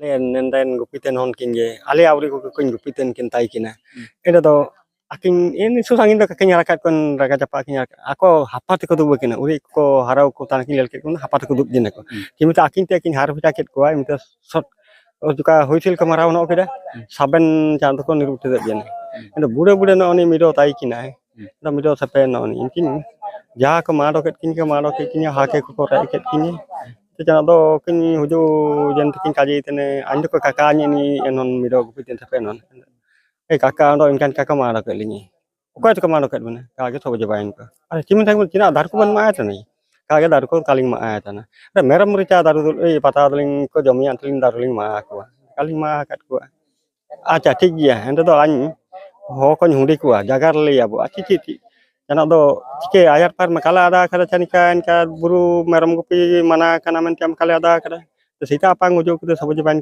nenden gupiten hon kinge ale auri ko kun gupiten kin tai kina eta do aking ini susangin do kakin rakat kon raga japa kin ako hapat ko du kina uri ko harau ko tan kin lelke kun hapat ko du jina ko kimita aking te kin har pita ket ko imita sot juga hoisil kamarau no kida saben janto ko niru te jena eta bude bude no ni mido tai kina na mido sapen no ni kin ja ko mado ket kin hake ko rai ket kin Jangan do kin huju jen kin kaji tene anjo ko kakaknya ni enon mido gupitin sape non kakak do imkan kakak mara ke lingi ko itu kemana ke mana kage so jabain ko are cimin tang cina dar ko ban ma ta ni kage dar ko kaling ma ta na meram merica dar pata daling ko jomi antling daruling ma ko kaling ma kat ko acha tik ya ente do an ho ko nyudi ko jagar le ya bu aci ci Anak do cike ayat par makala ada kada canikan ka buru meram gupi mana kana men tiam kali ada kada. Terus itu apa ngujuk itu sabu jaban